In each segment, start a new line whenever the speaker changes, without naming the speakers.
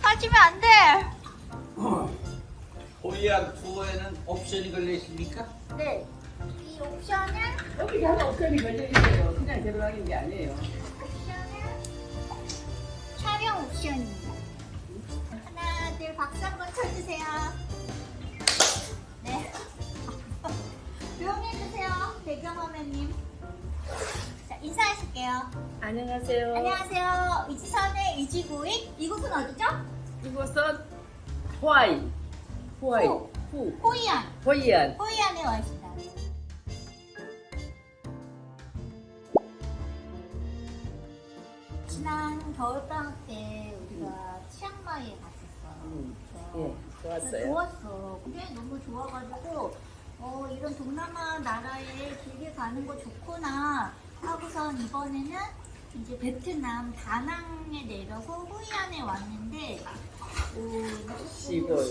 빠지면 안 돼.
호이안 투어에는 옵션이 걸려 있습니까?
네. 이 옵션은
여기 하나 옵션이 걸려 있어요. 그냥 들어가는 게 아니에요.
촬영 옵션입니다. 하나, 둘, 박수 한번 쳐주세요. 네. 조용히 해주세요, 배경화면님. 자, 인사하실게요.
안녕하세요.
안녕하세요. 이지선의 이지구인. 이곳은 어디죠?
이곳은 호아이. 호아이.
호.
후.
호이안.
호이안.
호이안에 와 있습니다. 지난 겨울방학 때 우리가 치앙마이에 갔었어요. 그렇죠?
예, 좋았어요.
좋았어. 그게 너무 좋아가지고 이런 동남아 나라에 길게 가는 거 좋구나 하고선 이번에는 이제 베트남 다낭에 내려서 호이안에 왔는데
시골.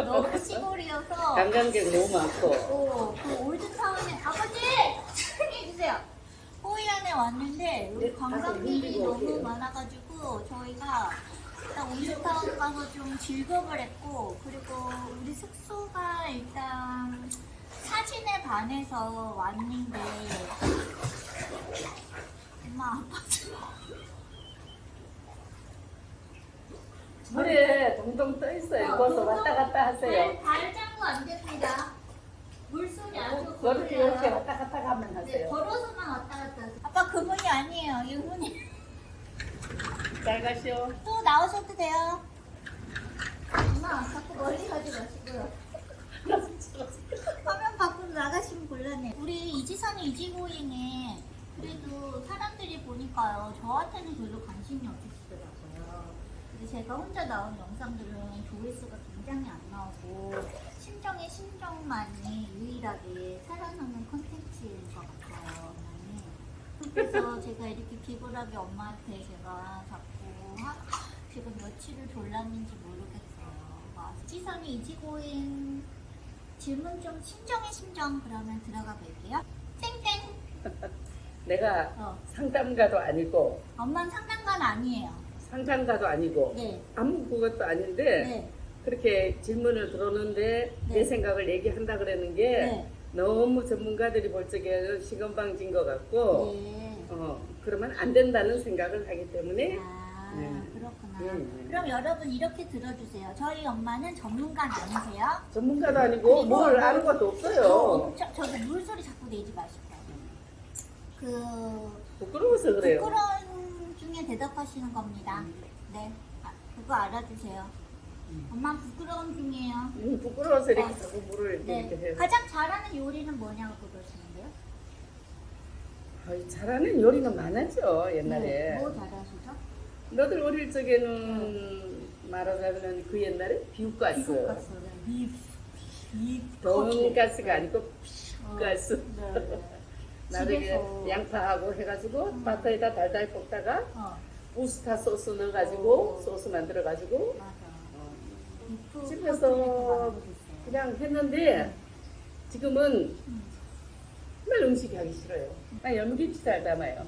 너무 시골이어서
관광객 너무 많고.
그 올드타운에 아버지 조용히 해주세요. 호이안에 왔는데 여기 관광객이 너무 많아가지고 저희가 일단 올드타운 가서 좀 즐겁을 했고, 그리고 우리 숙소가 일단 사진에 반해서 왔는데 엄마 아파서
물에 동동 떠 있어요. 거기서 왔다 갔다 하세요.
발 장구 안 됩니다. 물소리 아주
그렇게
거슬려요.
이렇게 왔다 갔다 가면
네,
하세요.
걸어서만 왔다 갔다 하세요. 아빠 그분이 아니에요. 이분이.
잘 가시오.
또 나오셔도 돼요. 엄마 자꾸 멀리 가지 마시고요. 화면 밖으로 나가시면 곤란해요. 우리 이지선이 이지고잉에 그래도 사람들이 보니까요, 저한테는 별로 관심이 없으시더라고요. 근데 제가 혼자 나온 영상들은 조회수가 굉장히 안 나오고 심정의 심정만이 유일하게 살아남는 콘텐츠인 것 같아요. 많이. 그래서 제가 이렇게 기굴하게 엄마한테 제가 자꾸 지금 며칠을 졸랐는지 모르겠어요. 지선이 이지고잉 질문 좀 심정의 심정 그러면 들어가 볼게요. 땡땡.
내가 상담가도 아니고
엄마는 상담관 아니에요.
상담가도 아니고
네.
아무 그것도 아닌데
네.
그렇게 질문을 들었는데
네.
내 생각을 얘기한다 그러는 게
네.
너무 전문가들이 볼 적에는 시건방진 것 같고
네.
그러면 안 된다는 생각을 하기 때문에 네.
그렇구나.
네.
그럼 여러분 이렇게 들어주세요. 저희 엄마는 전문가 아니세요?
전문가도 아니고
그리고
뭘 아는 것도 없어요.
저기 물소리 자꾸 내지 마시고.
부끄러워서 그래요.
부끄러운 중에 대답하시는 겁니다. 네. 그거 알아두세요. 엄마 부끄러운 중이에요.
부끄러워서 이렇게 자꾸 물을 이렇게
네.
해요.
가장 잘하는 요리는 뭐냐고 그러시는데요?
잘하는 요리는 많았죠 옛날에.
네. 뭐 잘하시죠?
너들 어릴 적에는 말하자면 그 옛날에 비육가스. 돈가스가 아니고 비육가스. 나중에
집에서.
양파하고 해가지고 바터에다 달달 볶다가 우스타 소스
오.
넣어가지고 소스 만들어가지고
맞아.
집에서 그냥 했는데 지금은 정말 음식이 하기 싫어요. 나 연김치 잘 담아요.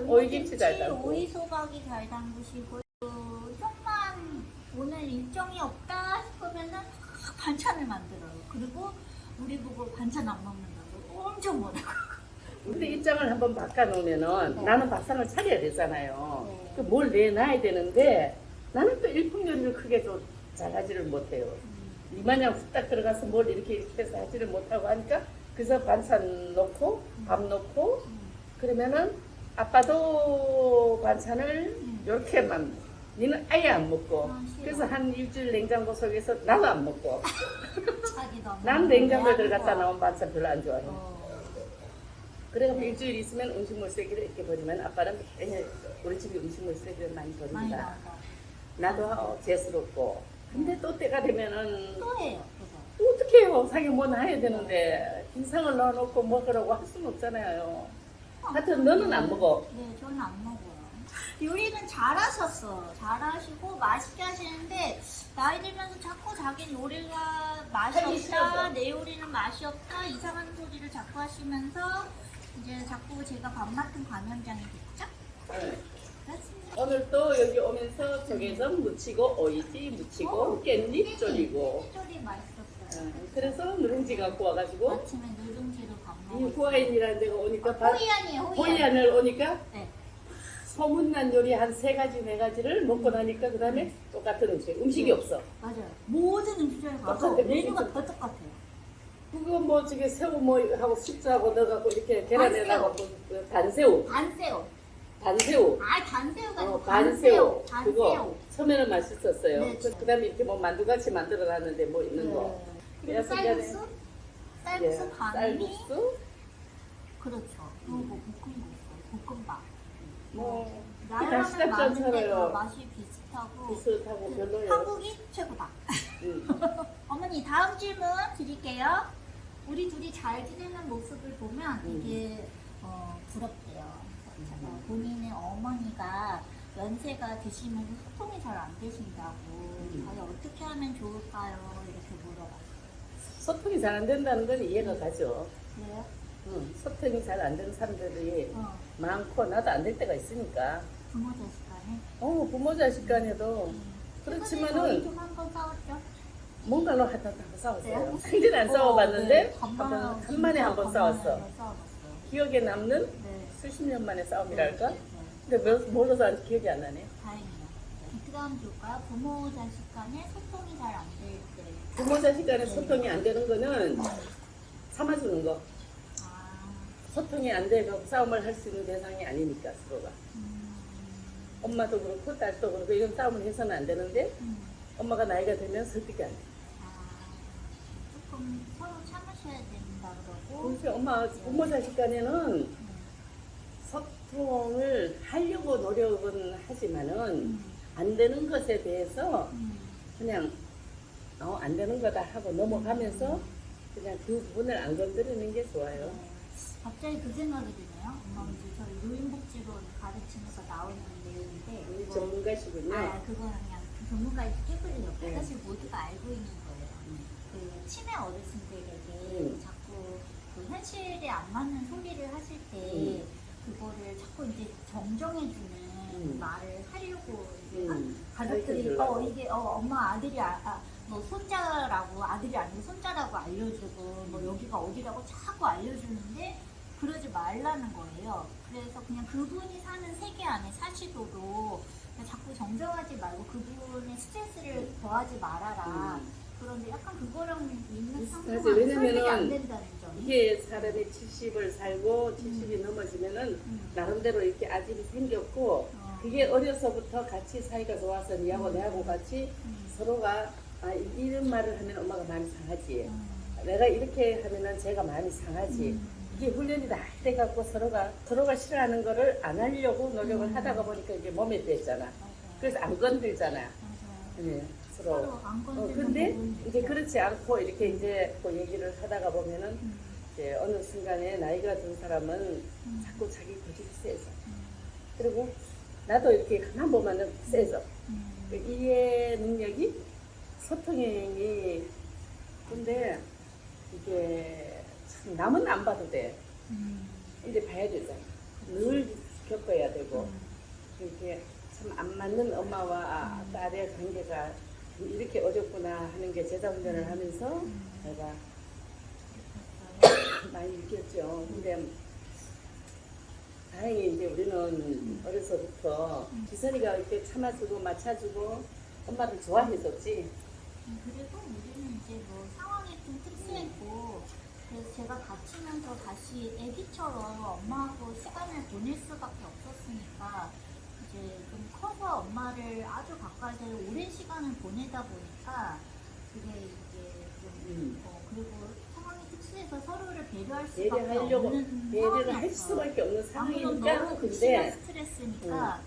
오이김치 잘 담고.
오이 소박이 잘 담그시고 좀만 오늘 일정이 없다 싶으면은 반찬을 만들어요. 그리고 우리 보고 반찬 안 먹는다고 엄청 뭐라고.
근데 입장을 한번 바꿔놓으면은
네.
나는 밥상을 차려야 되잖아요.
네.
그 뭘 내놔야 되는데 나는 또 일품 요리를 크게 좀 잘하지를 못해요. 이마냥 후딱 들어가서 뭘 이렇게 해서 하지를 못하고 하니까 그래서 반찬 넣고 밥 넣고 그러면은 아빠도 반찬을 이렇게만 니는 아예 안 먹고
싫어.
그래서 한 일주일 냉장고 속에서 나도 안 먹고
자기 너무
난 냉장고에
애하니까.
들어갔다 나온 반찬 별로 안 좋아해.
어.
그래서 일주일 있으면 음식물 쓰레기를 이렇게 버리면 아빠는 맨날 우리 집에 음식물 쓰레기를 많이
많이
버립니다.
나가.
나도 죄스럽고 근데 또 때가 되면은
또 해요 그거.
어떻게 해요? 상에 뭐 놔야 되는데 김상을 넣어놓고 먹으라고 할 수는 없잖아요. 하여튼 너는 안 먹어.
네, 저는 안 먹어요. 요리는 잘하셨어. 잘하시고 맛있게 하시는데 나이 들면서 자꾸 자기 요리가 맛이
하기
없다,
싫어서.
내 요리는 맛이 없다 이상한 소리를 자꾸 하시면서 이제 자꾸 제가 밥 맡은 감염장이 됐죠? 그렇습니다.
오늘 또 여기 오면서 조개전 무치고 오이지 무치고 깻잎 졸이고
깻잎 맛있었어요.
그래서 누룽지 갖고 와가지고
아침에 누룽지로 밥
이
먹었어요.
후아인이라는 데가 오니까 바-
호이안이에요, 호이안.
호이안을 오니까
네.
소문난 요리 한 3가지 4가지를 먹고 나니까 그 다음에 똑같은 음식이 없어.
맞아요. 모든 음식점에 가서
똑같아,
메뉴가
메뉴가.
다 똑같아요.
그거 뭐 저기 새우 뭐 하고 숙주하고 넣어갖고 이렇게 계란에다가 뭐 단새우,
반새우.
단새우,
아, 단새우가 아니고
반새우
반새우.
그거 처음에는 맛있었어요.
네,
그다음에 이렇게 뭐 만두같이 만들어놨는데 뭐 있는 거.
그리고
그래서
쌀국수? 쌀국수
예,
반미?
쌀국수,
그렇죠. 그리고 볶음밥.
뭐
나열하면
시작점
많은데 다
차려요.
맛이 비슷하고
비슷하고
그
별로예요.
한국이 최고다. 어머니 다음 질문 드릴게요. 우리 둘이 잘 지내는 모습을 보면 이게 부럽대요. 본인의 어머니가 연세가 드시면 소통이 잘 안 되신다고. 과연 어떻게 하면 좋을까요? 이렇게 물어봤어요.
소통이 잘 안 된다는 건 이해가 가죠.
그래요?
소통이 잘 안 되는 사람들이
어,
많고 나도 안 될 때가 있으니까.
부모 자식 간에.
부모 자식 간에도 그렇지만은
좀 한 번 싸웠죠?
뭔가로 하다 싸웠어요.
그래요?
크게는 안 싸워봤는데
네.
한만에 한 번 싸웠어.
싸워봤어요.
기억에 남는
네.
수십 년 만의 싸움이랄까?
네.
근데 뭘로서 아직 기억이 안 나네.
다행이에요. 그 다음 볼까요? 부모 자식 간에 소통이 잘 안 될 때.
부모 자식 간에 소통이 안 되는 거는 참아주는 거.
아,
소통이 안 되고 싸움을 할 수 있는 대상이 아니니까 서로가. 엄마도 그렇고 딸도 그렇고 이런 싸움을 해서는 안 되는데 엄마가 나이가 들면 설득이 안 돼.
조금 서로 참으셔야 된다 그러고.
그래서 엄마 부모 자식 간에는 소통을 하려고 노력은 하지만은 안 되는 것에 대해서 그냥 안 되는 거다 하고 넘어가면서 그냥 그 부분을 안 건드리는 게 좋아요.
갑자기 그 생각이 드네요. 이제 저희 노인복지로 가르치면서 나오는 내용인데.
우리
그거-
전문가시군요.
그거는 그냥 전문가의 깨부리려고
네.
사실 모두가 알고 있는 거예요. 그 치매 어르신들에게 자꾸 그 현실에 안 맞는 소리를 하실 때 그거를 자꾸 이제 정정해주는 말을 하려고 이제 가족들이
가르쳐주려고.
이게 엄마 아들이 뭐 손자라고 아들이 아니고 손자라고 알려주고 뭐 여기가 어디라고 자꾸 알려주는데 그러지 말라는 거예요. 그래서 그냥 그분이 사는 세계 안에 사시도록 자꾸 정정하지 말고 그분의 스트레스를 더하지 말아라. 그런데 약간 그거랑 있는 상황은
사실 왜냐면은
설득이 안 된다는 점.
이게 사람이 70을 살고 70이 넘어지면은 나름대로 이렇게 아집이 생겼고 그게 어려서부터 같이 사이가 좋아서 니하고 내하고 같이 서로가 이런 말을 하면 엄마가 마음이 상하지. 내가 이렇게 하면은 제가 마음이 상하지. 이게 훈련이 다 돼 갖고 서로가 싫어하는 거를 안 하려고 노력을 하다가 보니까 이게 몸에 뺐잖아. 그래서 안 건들잖아. 네, 서로.
안 건드리는
근데
부분이
이제
있죠.
그렇지 않고 이렇게 이제 그 얘기를 하다가 보면은 이제 어느 순간에 나이가 든 사람은 자꾸 자기 고집이 세져. 그리고 나도 이렇게 가만 보면은 세져. 그 이해 능력이 소통이 근데 이게 참 남은 안 봐도 돼. 이제 봐야 되잖아. 늘 겪어야 되고 이렇게 참 안 맞는 엄마와 딸의 관계가 이렇게 어렵구나 하는 게 제자 훈련을 하면서 내가 많이 느꼈죠. 근데 다행히 이제 우리는 어려서부터 기선이가 이렇게 참아주고 맞춰주고 엄마를 좋아해줬지.
그리고 우리는 이제 뭐 상황이 좀 특수했고 그래서 제가 다치면서 다시 아기처럼 엄마하고 시간을 보낼 수밖에 없었으니까 이제 좀 커서 엄마를 아주 가까이서 오랜 시간을 보내다 보니까 그게 이제 좀 그리고 상황이 특수해서 서로를 배려할 수밖에
배려하려고
없는
배려를 할
상황이었어요.
수밖에 없는
아무래도
상황이니까
너무
근데
심한 스트레스니까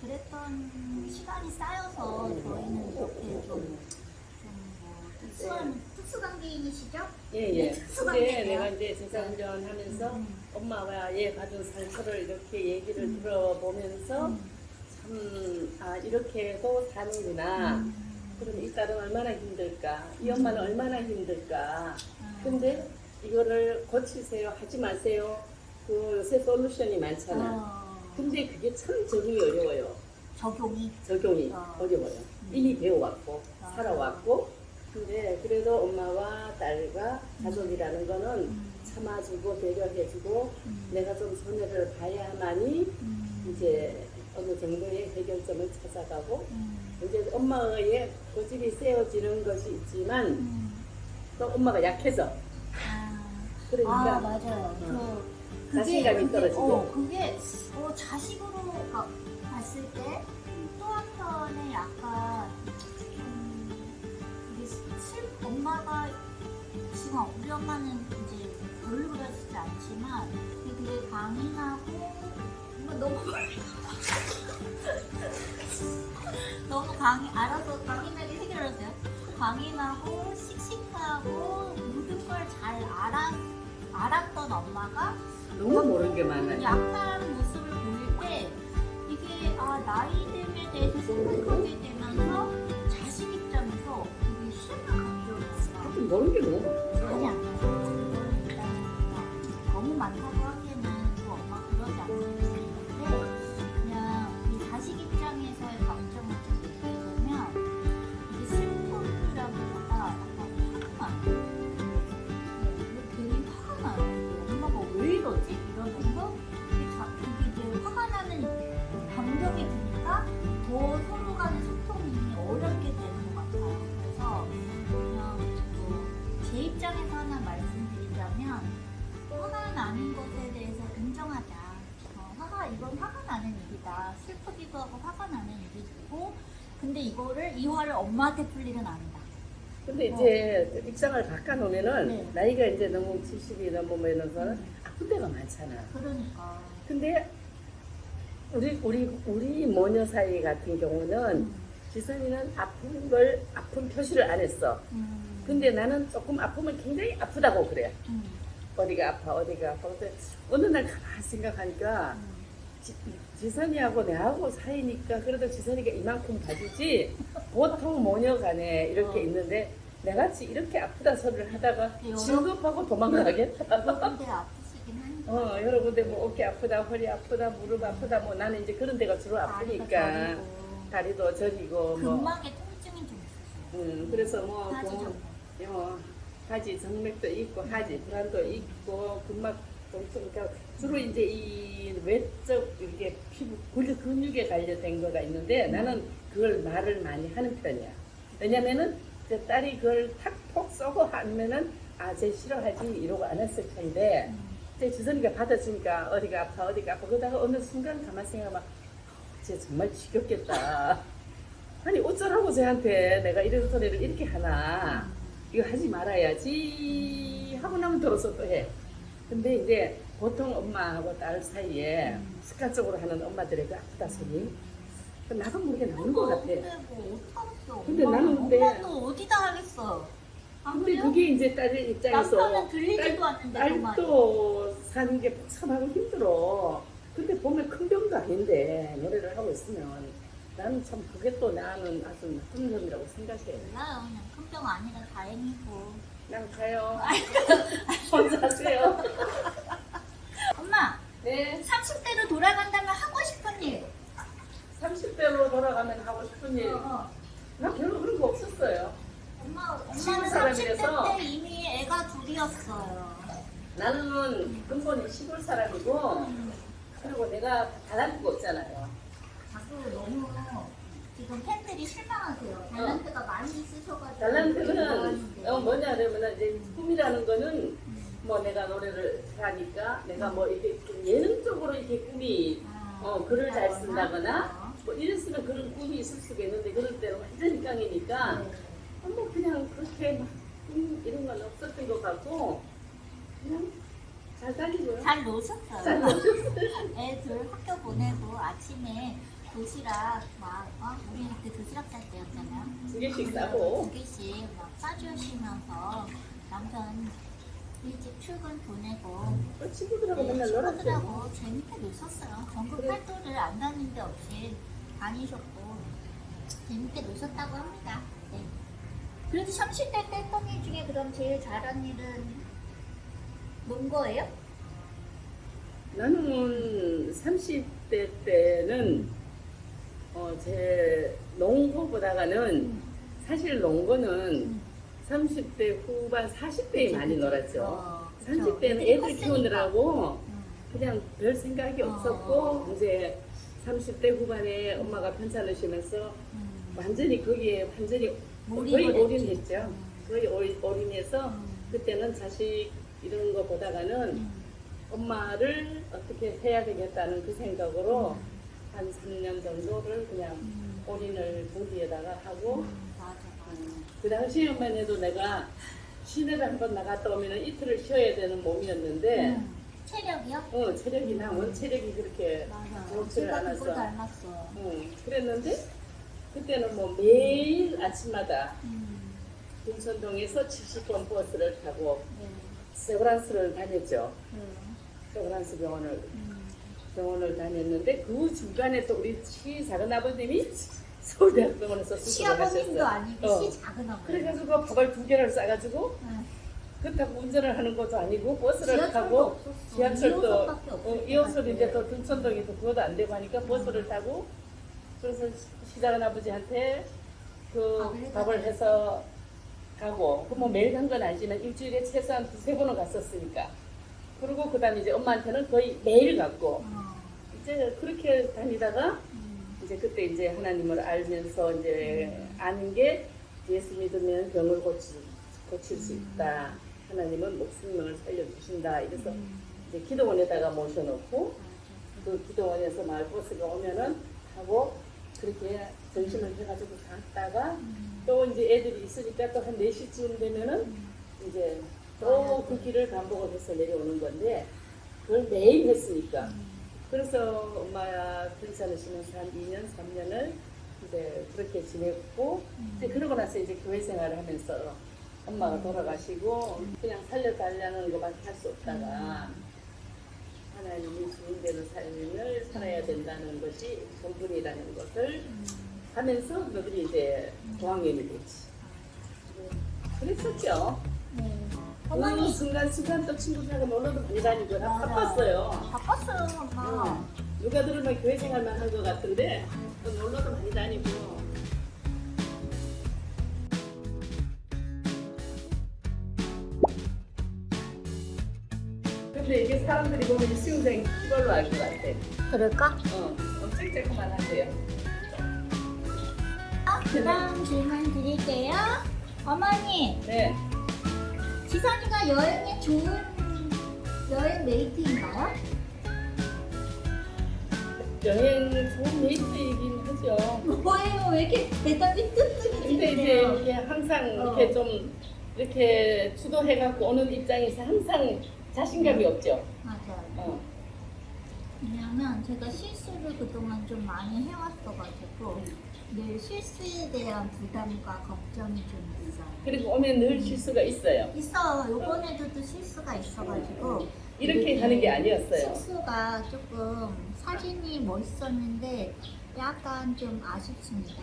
그랬던 시간이 쌓여서 저희는 이렇게 좀 특수관계인이시죠?
예예.
특수관계예요.
근데 내가 이제 제자훈련 하면서 엄마와 얘 가진 상처를 이렇게 얘기를 들어보면서 참 이렇게도 사는구나. 그럼 이 딸은 얼마나 힘들까? 이 엄마는 얼마나 힘들까? 근데 이거를 고치세요, 하지 마세요. 그 요새 솔루션이 많잖아. 근데 그게 참 적응이 어려워요. 적용이 어려워요. 이미 배워왔고 살아왔고 근데 그래도 엄마와 딸과 가족이라는 거는 참아주고 배려해주고 내가 좀 손해를 봐야만이 이제 어느 정도의 해결점을 찾아가고 이제 엄마의 고집이 세워지는 것이 있지만 또 엄마가 약해져. 그러니까
맞아요.
자신감이 떨어지고.
그게 자식으로 봤을 때 또 한편에 약간 이게 엄마가 지금 우리 엄마는 이제 별로 그러시지 않지만 되게 강인하고 너무 너무 알아서 강인하게 해결하세요. 강인하고 씩씩하고 모든 걸 잘 알았던 엄마가
너무 모르는 게 많아요.
약한 모습을 보일 때 이게 나이듦에 대해서 생각하게 되면서 자식 입장에서 되게 실망감이 들어요.
모르는 게 너무 많아요.
아니 너무 많다고 하기에는 또 엄마 그러지 않는데 그냥 이 자식 입장에서의 감정을 좀 느끼려면 이게 슬픔이라기보다 약간 화가 나요. 괜히 화가 나요. 엄마가 왜 이러지? 이러면서 이게 이제 화가 나는 감정이 드니까 더 서로 간의 소통이 어렵게 되는 것 같아요. 그래서 그냥 제 입장에서 하나 말씀드리자면 화가 나는 것에 대해서 인정하자. 이건 화가 나는 일이다. 슬프기도 하고 화가 나는 일이고 근데 이 화를 엄마한테 풀 일은 아니다.
근데 이제 입장을 바꿔놓으면은
네.
나이가 이제 너무 70이 넘으면서는 아픈 데가 많잖아.
그러니까.
근데 우리 모녀 사이 같은 경우는 지선이는 아픈 표시를 안 했어. 근데 나는 조금 아프면 굉장히 아프다고 그래. 어디가 아파. 근데 어느 날 가만히 생각하니까 지선이하고 내하고 사이니까 그래도 지선이가 이만큼 봐주지 보통 모녀 간에 이렇게 있는데 내같이 이렇게 아프다 소리를 하다가 진급하고 도망가겠다.
여러 군데 아프시긴 하니까.
여러 군데 뭐 어깨 아프다, 허리 아프다, 무릎 아프다 뭐 나는 이제 그런 데가 주로 아프니까 다리도 저리고
근막에 통증이 좀 있으세요.
그래서 뭐
하지
하지 정맥도 있고 하지 불안도 있고 근막 통증 그러니까 주로 이제 이 외적 이게 피부 근육에 관련된 거가 있는데 나는 그걸 말을 많이 하는 편이야. 왜냐면은 제 딸이 그걸 탁폭 쏘고 하면은 쟤 싫어하지 이러고 안 했을 텐데 제 지선이가 받아주니까 어디가 아파 그러다가 어느 순간 가만히 생각하면 쟤 정말 지겹겠다. 아니 어쩌라고 쟤한테 내가 이런 소리를 이렇게 하나 이거 하지 말아야지 하고 나면 들어서 또 해. 근데 이제 보통 엄마하고 딸 사이에 습관적으로 하는 엄마들의 그 아프다 소리 나도 모르게 나오는 것 같아.
근데 뭐 어떡하겠어.
근데 나는 근데
엄마도 어디다 하겠어.
근데 그게 이제 딸의 입장에서
남편은 들리지도 않는데
딸도 사는 게 복잡하고 힘들어. 근데 보면 큰 병도 아닌데 노래를 하고 있으면 나는 참 그게 또 나는 아주 나쁜 점이라고 생각해.
몰라요. 그냥 큰 병 아니라 다행이고.
그냥 가요. 혼자 하세요.
엄마,
네.
30대로 돌아간다면 하고 싶은 일.
30대로 돌아가면 하고 싶은 일. 나 별로 그런 거 없었어요.
엄마는
사람이라서.
30대 때 이미 애가 둘이었어요.
나는 근본이 시골 사람이고 그리고 내가 달라진 거 없잖아요.
자꾸 너무 지금 팬들이 실망하세요. 탤런트가 많이 있으셔가지고.
탤런트는 뭐냐 그러면 이제 꿈이라는 거는 뭐 내가 노래를 하니까 내가 뭐 이렇게 예능적으로 이렇게 꿈이 글을 잘 쓴다거나 뭐 이랬으면 그런 꿈이 있을 수가 있는데 그럴 때는 완전히 깡이니까 뭐 그냥 그렇게 막 이런 건 없었던 것 같고 그냥 잘 다니고요.
잘 노셨어요.
잘 노셨어요.
애들 학교 보내고 아침에 도시락 우리 그때 도시락 쌀 때였잖아요.
2개씩 싸고
2개씩 막 싸주시면서 남편 일찍 출근 보내고
친구들하고 맨날 놀았죠.
친구들하고 재밌게 노셨어요. 전국 활동을 안 다닌 데 없이 다니셨고 재밌게 노셨다고 합니다. 네. 그래도 30대 때 했던 일 중에 그럼 제일 잘한 일은 뭔 거예요?
나는 30 30대 때는 제 농구보다가는 사실 농구는 30대 후반 40대에 많이 놀았죠. 30대는 애들 키우느라고 그냥 별 생각이 없었고 이제 30대 후반에 엄마가 편찮을 쉬면서 완전히 거기에 완전히 거의 올인했죠. 거의 올인해서 그때는 자식 이런 거 보다가는 엄마를 어떻게 해야 되겠다는 그 생각으로 한 3년 정도를 그냥 올인을 동기에다가 하고 그 당시에만 해도 내가 시내를 한번 나갔다 오면 이틀을 쉬어야 되는 몸이었는데
체력이요?
체력이 나 체력이 그렇게
맞아.
좋지를
제가 그거
않았어.
닮았어.
그랬는데 그때는 뭐 매일 아침마다 등촌동에서 70번 버스를 타고
네.
세브란스를 다녔죠. 세브란스 병원을 다녔는데 그 중간에 또 우리 작은 아버님이 서울대학병원에서 수술을
시아버님도
하셨어요.
아니고 시 작은 아버님.
그래가지고 밥을 2개를 싸가지고 그렇다고 운전을 하는 것도 아니고 버스를 타고 지하철도 2호선인데 또 등촌동이 또 그것도 안 되고 하니까 버스를 타고 그래서 시작은 아버지한테 그 밥을 해서 가고 그 뭐 매일 간 건 아니지만 일주일에 최소한 2-3번은 갔었으니까 그리고 그 다음에 이제 엄마한테는 거의 매일 갔고 이제 그렇게 다니다가 이제 그때 이제 하나님을 알면서 이제 아는 게 예수 믿으면 병을 고칠 수 있다. 하나님은 목숨을 살려주신다. 이래서 이제 기도원에다가 모셔놓고 그 기도원에서 마을버스가 오면은 타고 그렇게 전심을 해가지고 갔다가 또 이제 애들이 있으니까 또 한 4시쯤 되면은 이제 또 그 길을 반복을 해서 내려오는 건데 그걸 매일 했으니까 그래서 엄마야 괜찮으시면서 한 2년, 3년을 이제 그렇게 지냈고 이제 그러고 나서 이제 교회 생활을 하면서 엄마가 돌아가시고 그냥 살려달라는 것밖에 할 수 없다가 하나님이 주는 대로 삶을 살아야 된다는 것이 전분이라는 것을 하면서 너들이 이제 고학년이 됐지. 그랬었죠. 그 순간 또 친구들하고 놀러도 많이 다니고 나 바빴어요.
바빴어요, 엄마.
누가 들으면 교회 생활만 한 것 같은데 또 놀러도 많이 다니고. 근데 이게 사람들이 보면 수영장이 이걸로 알 것 같아.
그럴까?
엄청 쬐끄만한데요.
그다음 질문 드릴게요. 어머니,
네.
지선이가 여행에 좋은 여행 메이트인가요?
여행 좋은 메이트이긴 하죠.
뭐예요? 왜 이렇게 대답이
근데 이제
뜨뜻해지네요?
이렇게 항상 이렇게 좀 이렇게 주도해갖고 오는 입장에서 항상 자신감이 없죠.
맞아요. 왜냐면 제가 실수를 그동안 좀 많이 해왔어가지고 늘 실수에 대한 부담과 걱정이 좀 있어요.
그리고 오면 늘 실수가 있어요.
있어요. 요번에도 또 실수가 있어가지고
이렇게 가는 게 아니었어요.
실수가 조금 사진이 멋있었는데 약간 좀 아쉽습니다.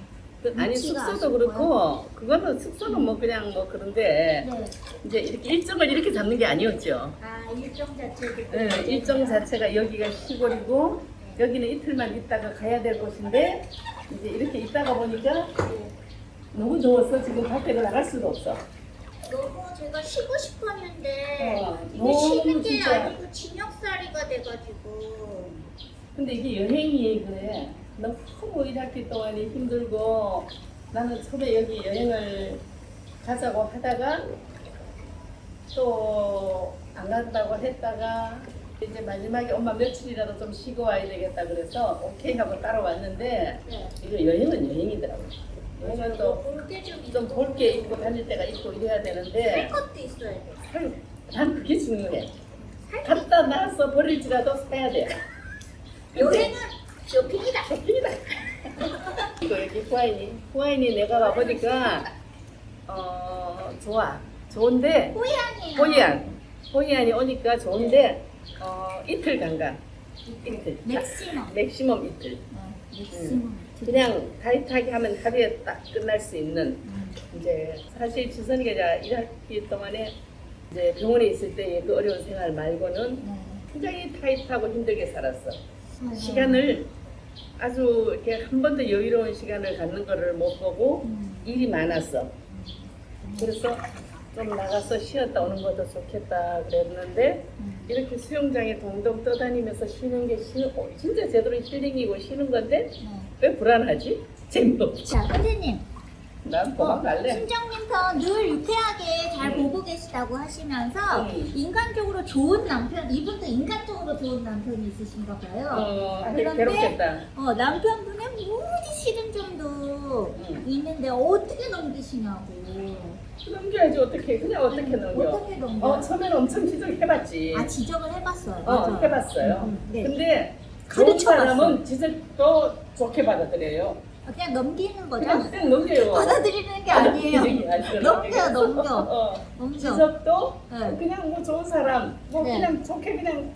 아니
위치가
숙소도
아쉽고요.
그렇고 그거는 숙소는 뭐 그냥 뭐 그런데
네.
이제 이렇게 일정을 이렇게 잡는 게 아니었죠.
아 일정 자체도
네, 일정 자체가 여기가 시골이고 여기는 이틀만 있다가 가야 될 곳인데 이제 이렇게 있다가 보니까 너무 더워서 지금 밖에 나갈 수도 없어.
너무 제가 쉬고 싶었는데 이게
너무
쉬는 게
진짜.
아니고 징역살이가 돼가지고
근데 이게 여행이 그래. 너무 1학기 동안이 힘들고 나는 처음에 여기 여행을 가자고 하다가 또 안 간다고 했다가 이제 마지막에 엄마 며칠이라도 좀 쉬고 와야 되겠다 그래서 오케이 하고 따라왔는데
네.
이거 여행은 여행이더라고요. 여행은
볼게
좀 볼 게 있고 다닐 때가 있고 이래야 되는데
것도 있어야 돼.
난 그게 중요해. 갖다 놔서 버릴지라도 사야 돼.
여행은 쇼핑이다.
쇼핑이다. 이거 여기 후아인이 내가 와보니까 좋아. 좋은데
호이안이에요.
호이안이 오니까 좋은데 이틀 간가. 이틀. 맥시멈 이틀.
맥시멈.
그냥 타이트하게 하면 하루에 딱 끝날 수 있는. 이제 사실 지선이가 이제 1학기 동안에 이제 병원에 있을 때의 그 어려운 생활 말고는 굉장히 타이트하고 힘들게 살았어. 시간을 아주 이렇게 한 번도 여유로운 시간을 갖는 거를 못 보고 일이 많았어. 그래서 좀 나가서 쉬었다 오는 것도 좋겠다 그랬는데 이렇게 수영장에 동동 떠다니면서 쉬는 게 진짜 제대로 힐링이고 쉬는 건데 왜 불안하지? 재미없지.
자, 선생님.
난 도망갈래.
순정님 편 늘 유쾌하게 잘 보고 계시다고 하시면서 인간적으로 좋은 남편, 이분도 인간적으로 좋은 남편이 있으신가 봐요.
되게 괴롭겠다.
남편분의 무지 싫은 점도 있는데 어떻게 넘기시냐고.
넘겨야지 어떻게 그냥 어떻게 넘겨?
어떻게 넘겨?
처음에는 엄청 지적해봤지.
아, 지적을 해봤어요. 맞아요.
해봤어요.
네.
근데 좋은
가르쳐봤어.
사람은 지적도 좋게 받아들여요.
그냥 넘기는 거죠?
그냥 넘겨요.
받아들이는 게 아니에요. 넘겨. 넘겨.
지적도
네.
그냥 뭐 좋은 사람, 뭐
네.
그냥 좋게 그냥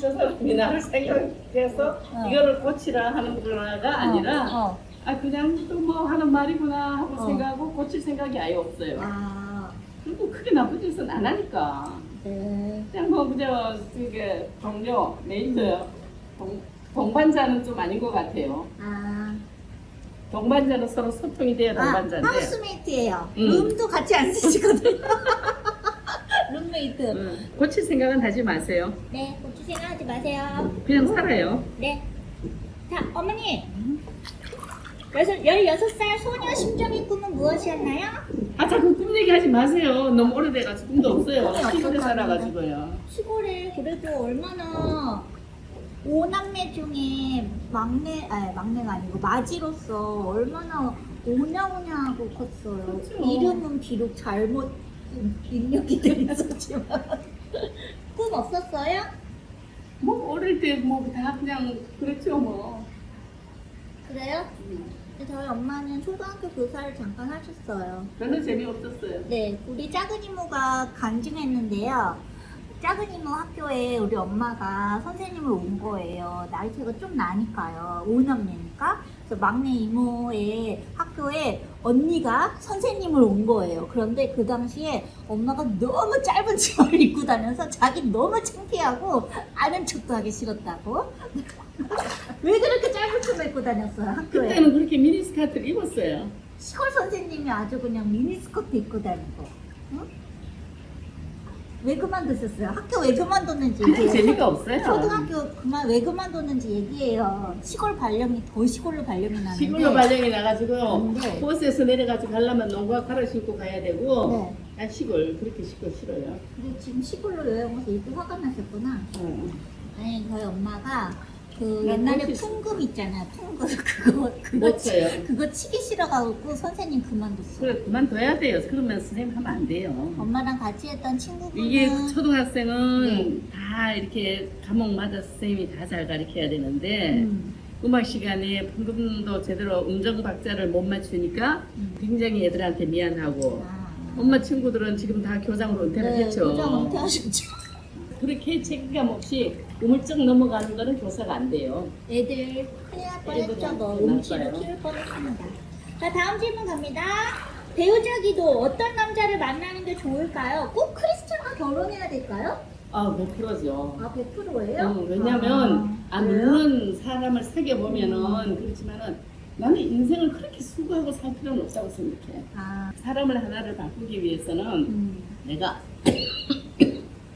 저 사람이 나를 생각해서 이거를 고치라 하는 거가 아니라 그냥 또 뭐 하는 말이구나 하고 생각하고 고칠 생각이 아예 없어요.
아,
그리고 크게 나쁜 짓은 안 하니까.
네.
그냥 뭐 그냥 그게 동료, 메이트, 동반자는 좀 아닌 것 같아요.
아,
동반자는 서로 소통이 돼야 동반자인데.
하우스메이트예요.
응.
룸도 같이 안 쓰시거든요. 룸메이트.
고칠 생각은 하지 마세요.
네, 고추 생각하지 마세요.
그냥 살아요.
네. 자, 어머니. 16살 소녀 심정의 꿈은 무엇이었나요?
자꾸 꿈 얘기하지 마세요. 너무 오래돼가지고 꿈도 없어요.
꿈이
시골에
어떡합니까?
살아가지고요.
시골에 그래도 얼마나 오남매 중에 막내가 아니고 마지로서 얼마나 오냐오냐하고 컸어요.
그렇죠.
이름은 비록 잘못 입력이 돼 있었지만 꿈 없었어요?
뭐 어릴 때 뭐 다 그냥 그랬죠 뭐.
그래요? 저희 엄마는 초등학교 교사를 잠깐 하셨어요.
별로 재미없었어요.
네, 우리 작은 이모가 간증했는데요. 작은 이모 학교에 우리 엄마가 선생님을 온 거예요. 나이 차이가 좀 나니까요. 5남매니까. 그래서 막내 이모의 학교에 언니가 선생님을 온 거예요. 그런데 그 당시에 엄마가 너무 짧은 치마를 입고 다녀서 자기 너무 창피하고 아는 척도 하기 싫었다고. 왜 그렇게 짧은 치마 입고 다녔어요, 학교에?
그때는 그렇게 미니스커트를 입었어요.
시골 선생님이 아주 그냥 미니스커트 입고 다니고. 응? 왜 그만두셨어요? 학교 왜 그만뒀는지
그냥
얘기해요.
재미가 없어요.
초등학교 왜 그만뒀는지 얘기해요. 시골 발령이 더 시골로 발령이 나는데.
시골로 발령이 나가지고
네.
버스에서 내려가지고 가려면 농구화 갈아 신고 가야 되고
네.
난 시골 그렇게 시골 싫어요.
근데 지금 시골로 여행 와서 이렇게 화가 나셨구나. 아니 저희 엄마가 그
난
옛날에
그렇게
풍금 있잖아요. 풍금
못 쳐요.
그거 치기 싫어가지고 선생님 그만뒀어요.
그래 그만둬야 돼요. 그러면 선생님 하면 안 돼요.
엄마랑 같이 했던 친구분은
이게 초등학생은
네.
다 이렇게 과목마다 선생님이 다 잘 가르쳐야 되는데 음악 시간에 풍금도 제대로 음정 박자를 못 맞추니까 굉장히 애들한테 미안하고 엄마 친구들은 지금 다 교장으로 은퇴를 했죠.
교장 은퇴하셨죠.
그렇게 책임감 없이 우물쩍 넘어가는 거는 교사가 안 돼요.
애들 큰일 날 뻔했죠.
애들은
뭐
큰일 날
음치로
거예요.
키울 뻔했습니다. 자, 다음 질문 갑니다. 배우자기도 어떤 남자를 만나는 게 좋을까요? 꼭 크리스찬과 결혼해야 될까요?
100%죠.
100%예요?
왜냐면 물론 사람을 사귀어 보면은 그렇지만은 나는 인생을 그렇게 수고하고 살 필요는 없다고 생각해. 사람을 하나를 바꾸기 위해서는 내가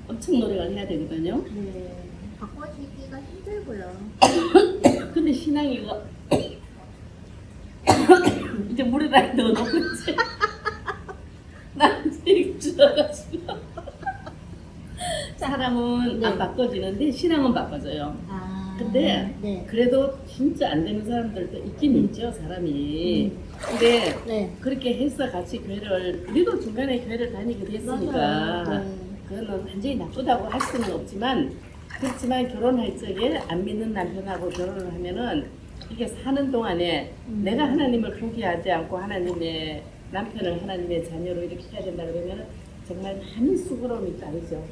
엄청 노력을 해야 되거든요.
네. 바꿔주기가 힘들고요.
근데 신앙이 이거 이제 물에다 넣어놓고 이제 나는 지금 줄어가지고 사람은
네.
안 바꿔지는데 신앙은 바꿔져요. 근데
네.
그래도 진짜 안 되는 사람들도 있긴 있죠 사람이. 근데
네.
그렇게 해서 같이 교회를 우리도 중간에 교회를 다니게 됐으니까
맞아요. 네.
그거는 완전히 나쁘다고 할 수는 없지만 그렇지만 결혼할 적에 안 믿는 남편하고 결혼을 하면은 이게 사는 동안에 내가 하나님을 포기하지 않고 하나님의 남편을 하나님의 자녀로 이렇게 해야 된다 그러면은 정말 많은 수고로움이 따르죠.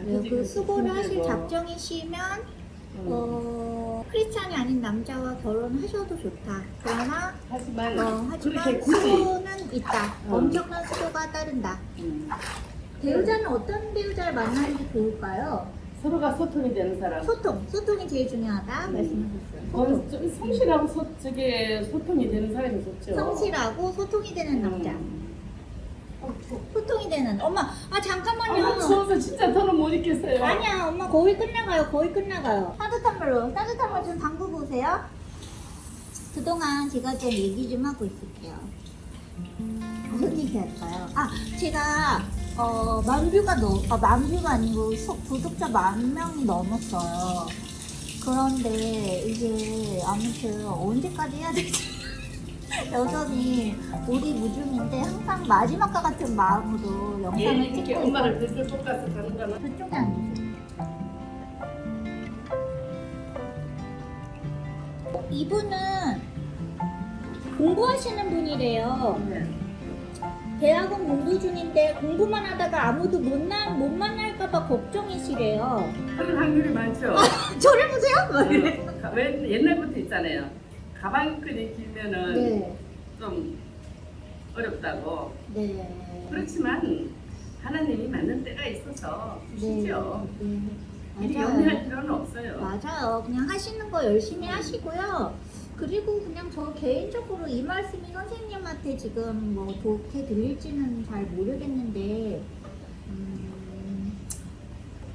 그리고
그 수고를 하실
힘들고.
작정이시면 크리스찬이 아닌 남자와 결혼하셔도 좋다. 그러나
하지만 그렇게
하지만
굳이
수고는 있다. 엄청난 수고가 따른다.
음,
배우자는 어떤 배우자를 만나는 게 좋을까요?
서로가 소통이 되는 사람.
소통이 제일 중요하다 말씀하셨어요.
좀 성실하고 소통이 되는 사람이 좋죠.
성실하고 소통이 되는 남자. 소통이 되는 엄마. 잠깐만요.
아, 추워서 진짜 더는 못 있겠어요.
아니야, 엄마 거의 끝나가요. 따뜻한 물로 좀 담그고 오세요. 그동안 제가 좀 얘기 좀 하고 있을게요. 무슨 얘기 할까요? 제가 만뷰가 아니고 구독자 10,000명이 넘었어요. 그런데 이게 아무튼 언제까지 해야 될지 여전히 오리무중인데 항상 마지막과 같은 마음으로 영상을
이렇게
찍고
엄마를
있거든요.
뱃을 볶아서 가는 거는
그쪽에 앉으세요. 이분은 공부하시는 분이래요.
네.
대학원 공부 중인데 공부만 하다가 아무도 못 만날까봐 걱정이시래요.
그런 확률이 많죠.
저를 보세요?
왜 옛날부터 있잖아요. 가방끈이 길면은
네.
좀 어렵다고.
네.
그렇지만 하나님이 맞는 때가 있어서 주시죠.
네.
미리
맞아요.
염려할 필요는 없어요.
맞아요. 그냥 하시는 거 열심히 하시고요. 그리고 그냥 저 개인적으로 이 말씀이 선생님한테 지금 뭐 좋게 들릴지는 잘 모르겠는데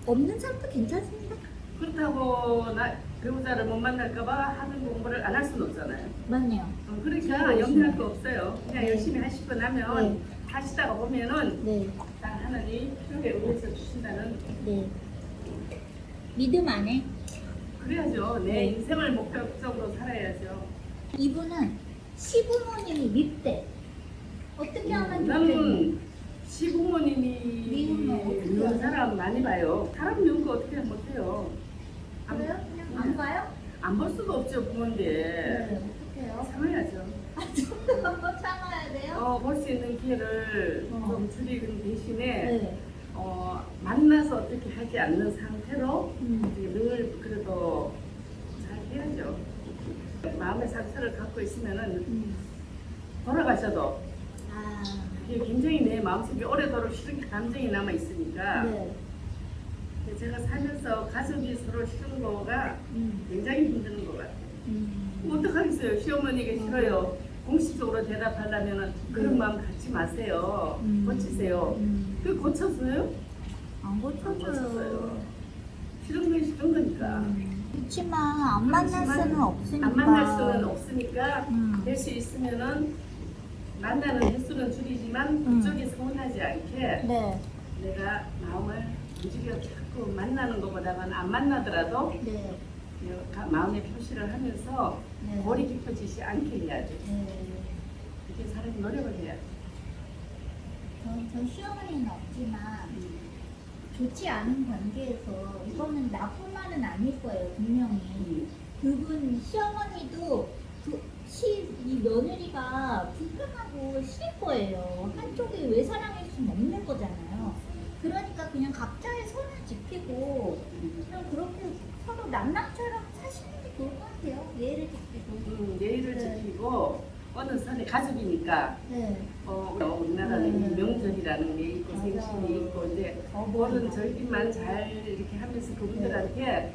없는 사람도 괜찮습니다.
그렇다고 배우자를 못 만날까봐 하는 공부를 안 할 수는 없잖아요.
맞네요.
그러니까 염려할 거 없어요. 그냥
네.
열심히 하시고 나면
네.
하시다가 보면은
네.
딱 하나님 필요에 의해서 주신다는.
네. 믿음 안에
그래야죠. 내
네.
인생을 목표적으로 살아야죠.
이분은 시부모님이 밉대. 어떻게 하면 좋겠니?
나는 시부모님이
미우면 어떻게
미운
해요?
사람 많이 봐요. 사람 미운 거 어떻게 못해요.
그래요? 그냥 안 봐요?
안 볼 수가 없죠, 부모인데.
어떡해요?
참아야죠.
좀 더 참아야 돼요?
볼 수 있는 기회를 좀 줄이는 대신에
네.
만나서 어떻게 하지 않는 상태로
음.
늘 그래도 잘 해야죠. 마음의 상처를 갖고 있으면은 돌아가셔도
아,
그게 굉장히 내 마음속에 오래도록 싫은 감정이 남아 있으니까
네.
제가 살면서 가족이 서로 싫은 거가 굉장히 힘든 것 같아요. 어떡하겠어요. 시어머니가 싫어요. 공식적으로 대답하려면 그런
네.
마음 갖지 마세요. 고치세요. 그 고쳤어요?
안
안
고쳐줘요.
고쳤어요. 싫은 건 싫은 거니까.
그렇지만 안 만날 수는 없으니까.
안 만날 수는 없으니까 될 수
음.
있으면은 만나는 횟수는 줄이지만 그쪽이 서운하지 않게
네.
내가 마음을 움직여 자꾸 만나는 것보다는 안 만나더라도
네.
마음의 표시를 하면서
네.
골이 깊어지지 않게 해야죠.
네.
이렇게 사람이 노력을 해야죠.
전 시어머니는 없지만 좋지 않은 관계에서 이거는 나뿐만은 아닐 거예요, 분명히. 그분 시어머니도 이 며느리가 불편하고 싫을 거예요. 한쪽이 왜 사랑할 수는 없는 거잖아요. 그러니까 그냥 각자의 선을 지키고 그냥 그렇게 서로 남남처럼 사시는 게 좋을 것 같아요. 예의를 지키고.
예의를
네.
지키고 어느 선에 가족이니까
네.
우리나라는 명절이라는 게 있고
맞아요.
생신이 있고 이제 그런 절기만 잘 이렇게 하면서 그분들한테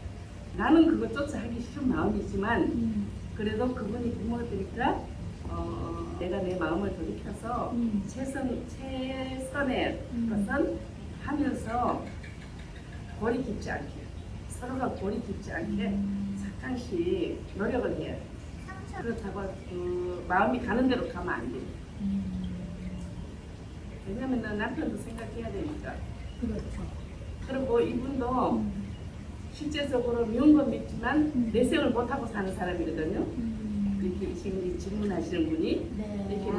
나는 그것조차 하기 싫은 마음이지만 그래도 그분이 부모들이니까 내가 내 마음을 돌이켜서 최선의 것은 하면서 골이 깊지 않게 서로가 골이 깊지 않게 잠깐씩 노력을 해야 돼. 그렇다고 마음이 가는 대로 가면 안 돼. 왜냐면 남편도 생각해야 되니까.
그렇죠.
그리고 이분도 실제적으로 미운 건 믿지만 내색을 못하고 사는 사람이거든요. 이렇게 지금 질문하시는 분이
네.
이렇게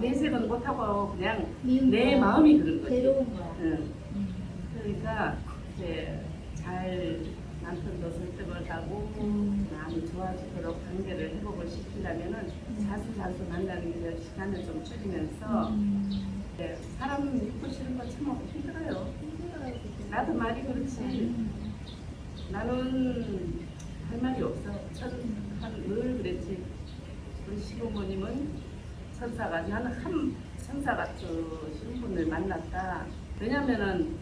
내색은 못하고 그냥
미운
내
거야.
마음이 그런 거지.
괴로운 거야.
응. 그러니까 이제 잘 남편도 설득을 하고 마음이 좋아지도록 관계를 회복을 시키려면은 자주 만나는 시간을 좀 줄이면서 이제 사람 믿고 싫은 거 참 힘들어요. 나도 말이 그렇지. 나는 할 말이 없어. 늘 그랬지. 우리 시부모님은 천사가 나는 한 천사 같은 분을 만났다. 왜냐면은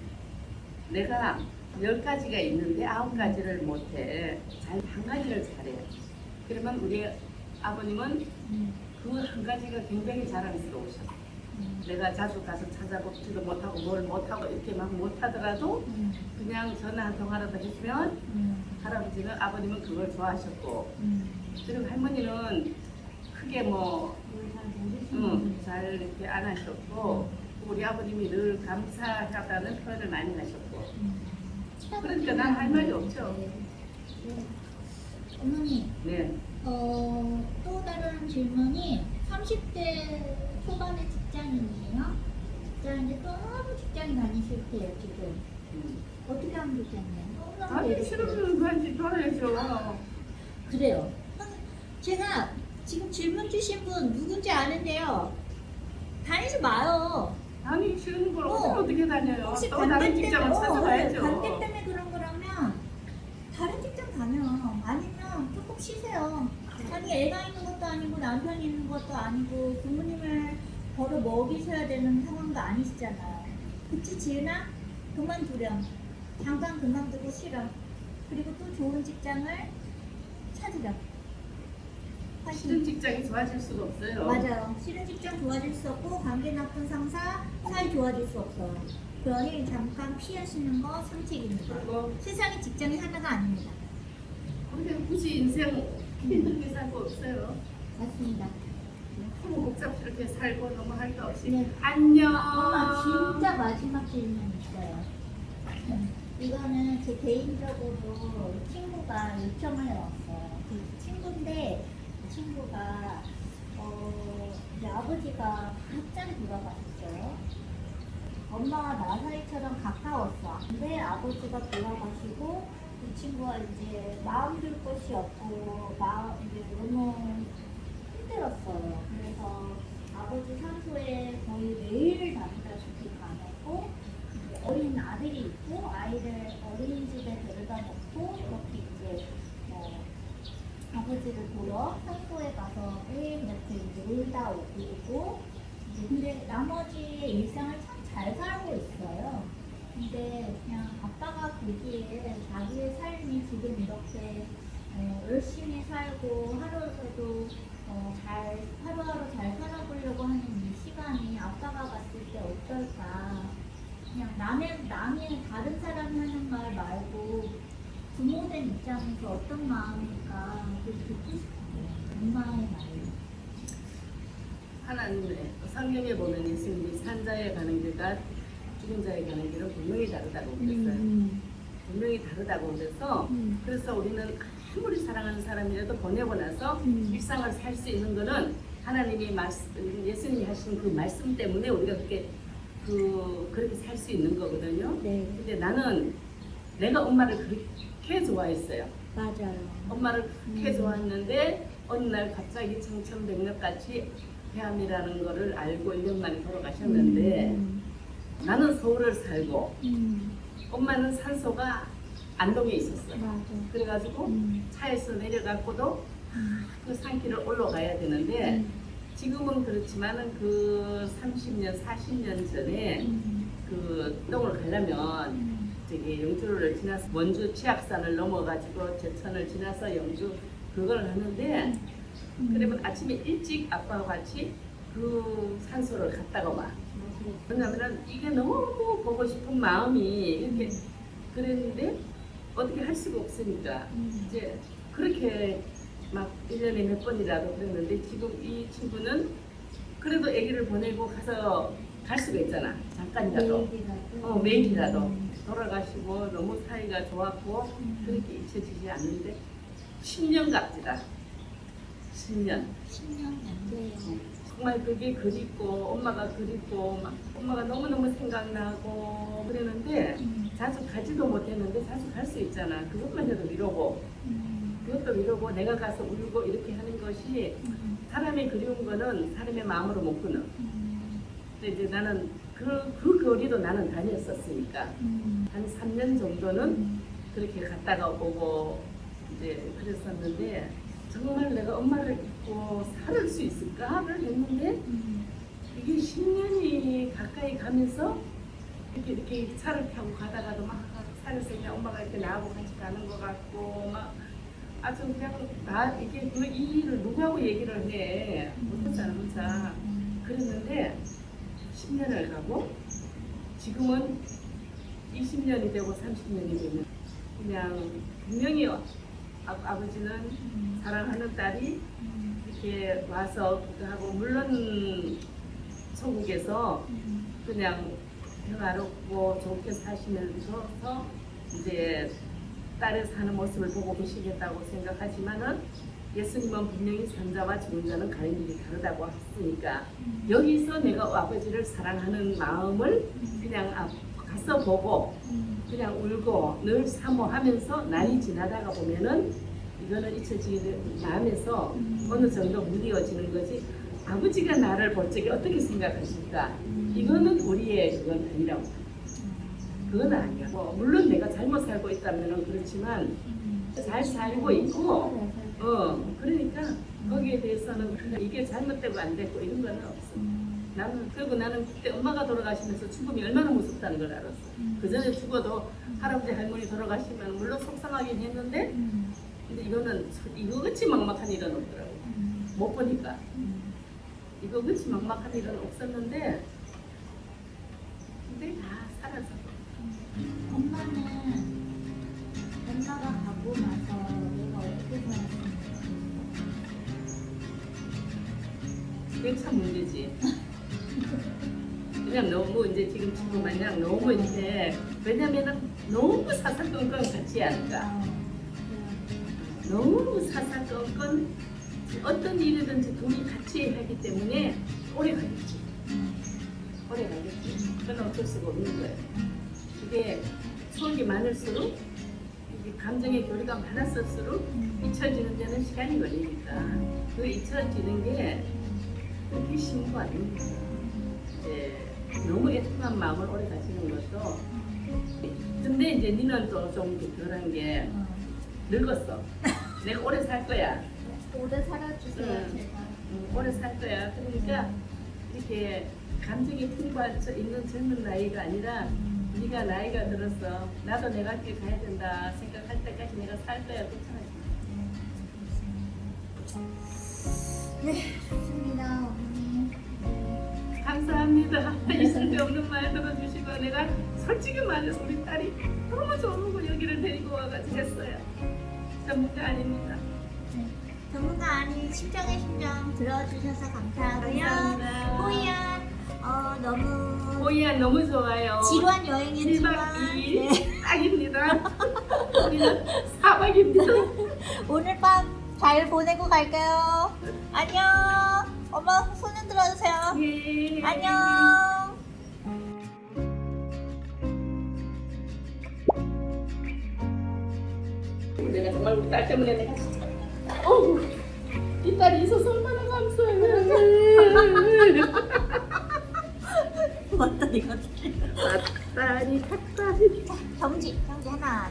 내가 10가지가 있는데 9가지를 못해. 한 가지를 잘해. 그러면 우리 아버님은 그 한 가지가 굉장히 자랑스러우셔. 내가 자주 가서 찾아보지도 못하고 뭘 못하고 이렇게 막 못하더라도 그냥 전화 한 통화라도 해주면 할아버지는 아버님은 그걸 좋아하셨고 그리고 할머니는 크게 뭐 잘 이렇게 안 하셨고 우리 아버님이 늘 감사하다는 표현을 많이 하셨고 그러니까 난 할 말이 없죠.
어머니,
네.
또 다른 질문이 30대 초반의 직장인이에요. 직장인데 너무 직장이 다니실 때요 지금. 어떻게 하면 좋겠네요. 너무
아니
외롭고.
싫으면 그한테 전화해줘.
그래요. 제가 지금 질문 주신 분 누군지 아는데요. 다니지 마요.
아니 싫은 걸
어.
어떻게 다녀요?
혹시
또
관계
다른
때문에,
직장을 찾아가야죠.
관계 때문에 그런 거라면 다른 직장 다녀. 아니면 조금 쉬세요. 자기 애가 있는 것도 아니고 남편이 있는 것도 아니고 부모님을 벌어 먹이셔야 되는 상황도 아니시잖아요. 그치 지은아? 그만두렴. 잠깐 그만두고 쉬렴. 그리고 또 좋은 직장을 찾으렴.
싫은 직장이 좋아질 수가 없어요.
맞아요. 싫은 직장 좋아질 수 없고 관계 나쁜 상사 사이 좋아질 수 없어요. 그러니 잠깐 피하시는 거 상책입니다.
그리고
세상에 직장이 하나가 아닙니다.
근데 굳이 인생 힘들게 살고 없어요.
맞습니다.
너무 복잡스럽게 살고 너무 할 거 없이
네.
안녕.
엄마 진짜 마지막 질문 있어요. 이거는 제 개인적으로 친구가 요청을 해왔어요. 그 친구인데 그 친구가 이제 아버지가 갑자기 돌아가셨어요. 엄마와 나 사이처럼 가까웠어. 근데 아버지가 돌아가시고 이 친구가 이제 마음 둘 곳이 없고 이제 너무 힘들었어요. 그래서 아버지 산소에 거의 매일 다니다시피 가고 어린 아들이 있고 아이를 어린이집에 데려다 놓고 이렇게 이제 아버지를 보러 산소에 가서 매일 이렇게 이제 놀다 오고 이제 근데 나머지 일상을 참 잘 살고 있어요. 근데 그냥 아빠가 보기에 자기의 삶이 지금 이렇게 열심히 살고 하루라도 하루하루 잘 살아보려고 하는 이 시간이 아빠가 봤을 때 어떨까. 그냥 남의 다른 사람이 하는 말 말고 부모된 입장에서 어떤 마음일까 그걸 듣고 싶어요. 엄마의 말.
하나님의 성경에 보면 예수님이 산자에 가는 길과 죽은 자에 가는 길은 분명히 다르다고 그랬어요. 분명히 다르다고 그래서 그래서 우리는 아무리 사랑하는 사람이라도 보내고 나서 일상을 살 수 있는 거는 하나님이 예수님이 하신 그 말씀 때문에 우리가 그렇게 살 수 있는 거거든요.
네.
근데 나는 내가 엄마를 그렇게 좋아했어요.
맞아요.
엄마를 그렇게 좋아했는데 어느 날 갑자기 청천백력같이 폐암이라는 거를 알고 1년 만에 돌아가셨는데 나는 서울을 살고 엄마는 산소가 안동에 있었어요.
맞아.
그래가지고 차에서 내려갖고도 그 산길을 올라가야 되는데 지금은 그렇지만은 그 30년, 40년 전에 그 안동을 가려면 저기 영주를 지나서 원주 치악산을 넘어가지고 제천을 지나서 영주 그걸 가는데 그러면 아침에 일찍 아빠와 같이 그 산소를 갔다가 와. 왜냐면은 이게 너무 보고 싶은 마음이 이렇게 그랬는데 어떻게 할 수가 없으니까 이제 그렇게 막 1년에 몇 번이라도 그랬는데 지금 이 친구는 그래도 아기를 보내고 가서 갈 수가 있잖아. 잠깐이라도. 매일이라도. 돌아가시고 너무 사이가 좋았고 그렇게 잊혀지지 않는데 10년 갑니다. 10년.
10년 안 돼요.
정말 그게 그립고 엄마가 그립고 막 엄마가 너무너무 생각나고 그러는데 자주 가지도 못했는데 자주 갈 수 있잖아. 그것만 해도 위로고 그것도 위로고 내가 가서 울고 이렇게 하는 것이 사람의 그리운 거는 사람의 마음으로 못 끊어. 근데 이제 나는 그 거리도 나는 다녔었으니까 한 3년 정도는 그렇게 갔다가 오고 이제 그랬었는데 정말 내가 엄마를 잊고 살 수 있을까를 했는데 이게 10년이 가까이 가면서 이렇게 차를 타고 가다가도 막 산에서 그냥 엄마가 이렇게 나하고 같이 가는 것 같고 막 아주 그냥 나 이게 이 일을 누구하고 얘기를 해 못하잖아 혼자. 그랬는데 10년을 가고 지금은 20년이 되고 30년이 되면 그냥 분명히 아버지는 사랑하는 딸이 이렇게 와서 하고 물론 소국에서 그냥 평화롭고 좋게 사시면서 이제 딸의 사는 모습을 보고 계시겠다고 생각하지만은 예수님은 분명히 산자와 죽은 자는 가는 길이 다르다고 했으니까 여기서 내가 아버지를 사랑하는 마음을 그냥 가서 보고 그냥 울고 늘 사모하면서 날이 지나다가 보면은 이거는 잊혀지는 마음에서 어느 정도 무뎌지는 거지. 아버지가 나를 볼 적에 어떻게 생각하실까? 이거는 우리의 그건 아니라고. 그건 아니야. 뭐 물론 내가 잘못 살고 있다면은 그렇지만 잘 살고 있고, 그러니까 거기에 대해서는 그냥 이게 잘못되고 안 됐고 이런 건 없어. 그리고 나는 그때 엄마가 돌아가시면서 죽음이 얼마나 무섭다는 걸 알았어. 그 전에 죽어도 할아버지 할머니 돌아가시면 물론 속상하긴 했는데, 근데 이거는 이거같이 막막한 일은 없더라고. 못 보니까. 이거같이 막막한 일은 없었는데, 근데 다 살아서.
엄마가 가고 나서 내가 어떻게 살았는지
그게 참 문제지. 그냥 너무 이제 지금 친구 마냥 너무 이제 왜냐면은 너무 사사건건 같지 않을까. 너무 사사건건 어떤 일이든지 둘이 같이 하기 때문에 오래 가겠지. 오래 가겠지. 그건 어쩔 수가 없는 거예요. 이게 추억이 많을수록 이게 감정의 교류가 많았을수록 잊혀지는 데는 시간이 걸리니까 그 잊혀지는 게 그렇게 쉬운 거 아닙니다. 이제 너무 애틋한 마음을 오래 가지는 것도 근데 이제 니는 또 좀 덜한 게 늙었어. 내가 오래 살 거야.
오래 살아주세요. 제가.
오래 살 거야. 그러니까 이렇게 감정이 풍부할 있는 젊은 나이가 아니라 네가 나이가 들었어. 나도 내가 길 가야 된다 생각할 때까지 내가 살 거야. 괜찮아.
네, 좋습니다, 어머니.
감사합니다. 있을 데 없는 말 들어주시고 내가 솔직히 말해서 우리 딸이 너무 좋은 거 여기를 데리고 와가지고 했어요. 전문가 아닙니다.
네, 전문가 아닌 심정의 심정 들어주셔서 감사하고요.
감사합니다.
호이안, 너무
오이야 너무 좋아요.
지루한
1박
여행이지만
2일 딱입니다. 우리는 4박입니다.
오늘 밤 잘 보내고 갈게요. 안녕. 엄마 손 흔들어 주세요.
예.
안녕.
내가 정말 우리 딸 때문에 내가 진짜 이 딸이 있어서 얼마나 감사해.
맞다 이거.
닭다리
경지 하나